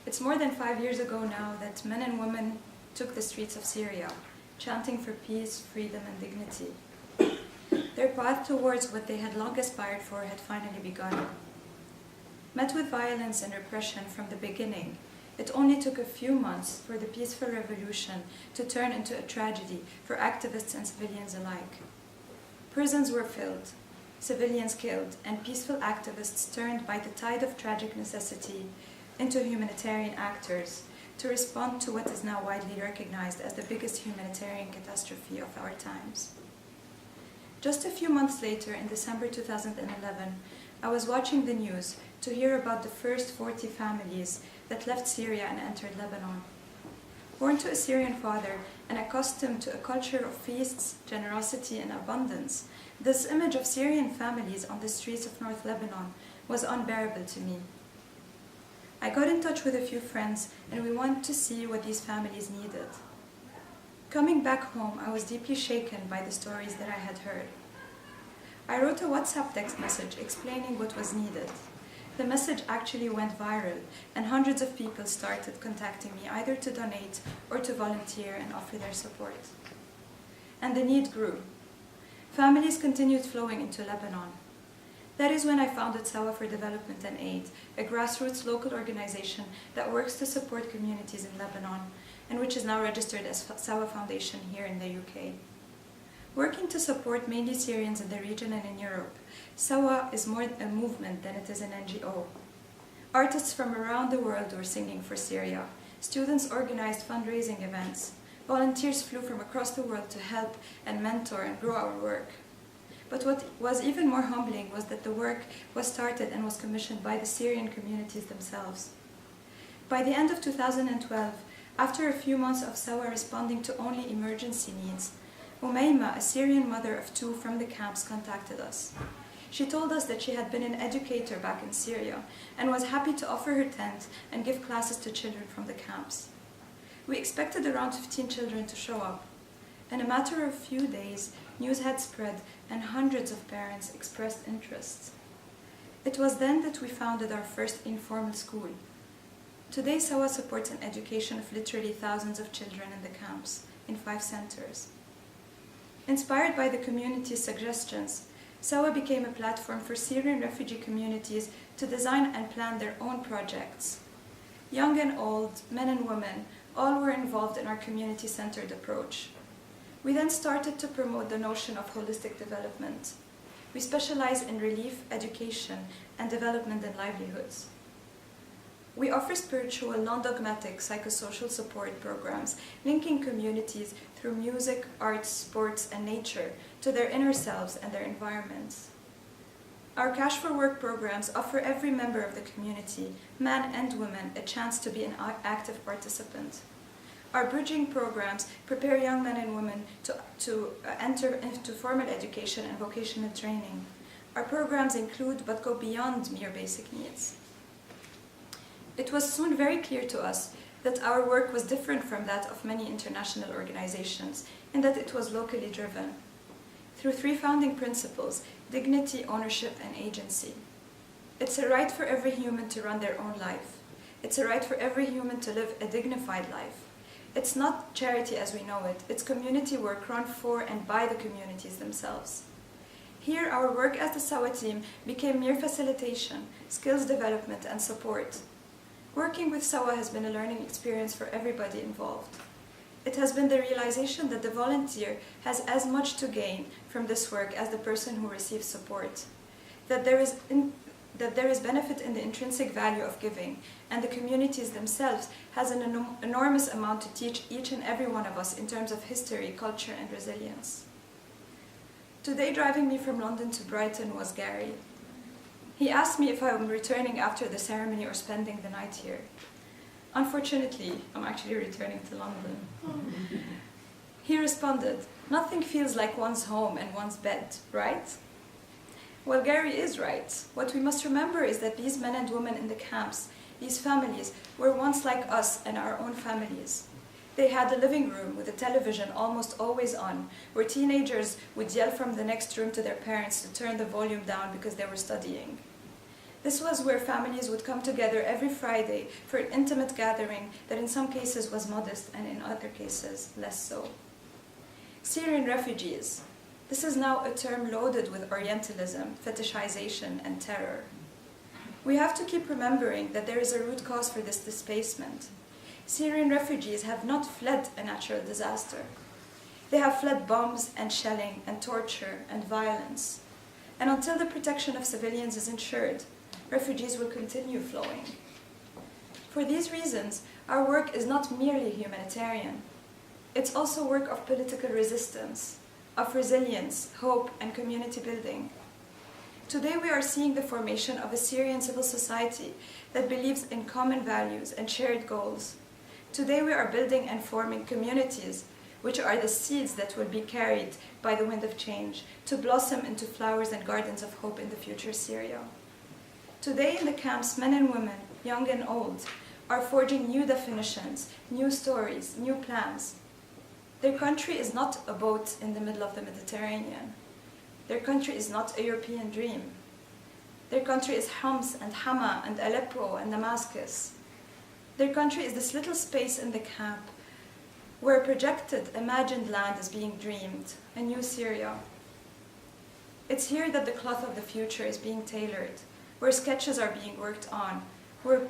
It's more than 5 years ago now that men and women took the streets of Syria, chanting for peace, freedom, and dignity. Their path towards what they had long aspired for had finally begun. Met with violence and repression from the beginning, it only took a few months for the peaceful revolution to turn into a tragedy for activists and civilians alike. Prisons were filled, civilians killed, and peaceful activists turned by the tide of tragic necessity into humanitarian actors to respond to what is now widely recognized as the biggest humanitarian catastrophe of our times. Just a few months later, in December 2011, I was watching the news to hear about the first 40 families that left Syria and entered Lebanon. Born to a Syrian father and accustomed to a culture of feasts, generosity, and abundance, this image of Syrian families on the streets of North Lebanon was unbearable to me. I got in touch with a few friends, and we went to see what these families needed. Coming back home, I was deeply shaken by the stories that I had heard. I wrote a WhatsApp text message explaining what was needed. The message actually went viral, and hundreds of people started contacting me either to donate or to volunteer and offer their support. And the need grew. Families continued flowing into Lebanon. That is when I founded Sawa for Development and Aid, a grassroots local organization that works to support communities in Lebanon, and which is now registered as Sawa Foundation here in the UK. Working to support mainly Syrians in the region and in Europe, Sawa is more a movement than it is an NGO. Artists from around the world were singing for Syria. Students organized fundraising events. Volunteers flew from across the world to help and mentor and grow our work. But what was even more humbling was that the work was started and was commissioned by the Syrian communities themselves. By the end of 2012, after a few months of Sawa responding to only emergency needs, Umayma, a Syrian mother of 2 from the camps, contacted us. She told us that she had been an educator back in Syria and was happy to offer her tent and give classes to children from the camps. We expected around 15 children to show up. In a matter of a few days, news had spread and hundreds of parents expressed interest. It was then that we founded our first informal school. Today, Sawa supports an education of literally thousands of children in the camps in 5 centers. Inspired by the community's suggestions, Sawa became a platform for Syrian refugee communities to design and plan their own projects. Young and old, men and women, all were involved in our community-centered approach. We then started to promote the notion of holistic development. We specialize in relief, education, and development and livelihoods. We offer spiritual, non-dogmatic psychosocial support programs, linking communities through music, arts, sports, and nature to their inner selves and their environments. Our Cash for Work programs offer every member of the community, man and woman, a chance to be an active participant. Our bridging programs prepare young men and women to enter into formal education and vocational training. Our programs include but go beyond mere basic needs. It was soon very clear to us that our work was different from that of many international organizations in that it was locally driven. Through 3 founding principles: dignity, ownership, and agency. It's a right for every human to run their own life. It's a right for every human to live a dignified life. It's not charity as we know it, it's community work run for and by the communities themselves. Here, our work as the Sawa team became mere facilitation, skills development, and support. Working with Sawa has been a learning experience for everybody involved. It has been the realization that the volunteer has as much to gain from this work as the person who receives support, that there is benefit in the intrinsic value of giving, and the communities themselves has an enormous amount to teach each and every one of us in terms of history, culture, and resilience. Today, driving me from London to Brighton was Gary. He asked me if I am returning after the ceremony or spending the night here. Unfortunately, I'm actually returning to London. He responded, "Nothing feels like one's home and one's bed, right?" Well, Gary is right. What we must remember is that these men and women in the camps, these families, were once like us and our own families. They had a living room with a television almost always on, where teenagers would yell from the next room to their parents to turn the volume down because they were studying. This was where families would come together every Friday for an intimate gathering that in some cases was modest and in other cases less so. Syrian refugees. This is now a term loaded with Orientalism, fetishization, and terror. We have to keep remembering that there is a root cause for this displacement. Syrian refugees have not fled a natural disaster. They have fled bombs and shelling and torture and violence. And until the protection of civilians is ensured, refugees will continue flowing. For these reasons, our work is not merely humanitarian. It's also work of political resistance, of resilience, hope, and community building. Today we are seeing the formation of a Syrian civil society that believes in common values and shared goals. Today we are building and forming communities which are the seeds that will be carried by the wind of change to blossom into flowers and gardens of hope in the future Syria. Today in the camps, men and women, young and old, are forging new definitions, new stories, new plans. Their country is not a boat in the middle of the Mediterranean. Their country is not a European dream. Their country is Homs and Hama and Aleppo and Damascus. Their country is this little space in the camp where a projected, imagined land is being dreamed, a new Syria. It's here that the cloth of the future is being tailored, where sketches are being worked on, where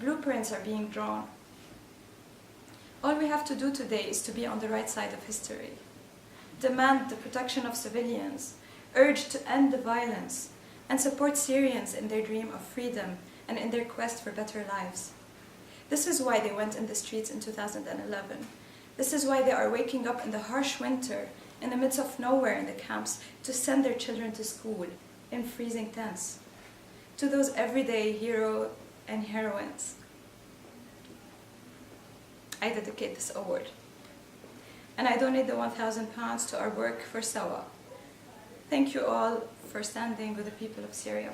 blueprints are being drawn. All we have to do today is to be on the right side of history, demand the protection of civilians, urge to end the violence, and support Syrians in their dream of freedom and in their quest for better lives. This is why they went in the streets in 2011. This is why they are waking up in the harsh winter, in the midst of nowhere in the camps, to send their children to school in freezing tents. To those everyday heroes and heroines, I dedicate this award. And I donate the £1,000 to our work for Sawa. Thank you all for standing with the people of Syria.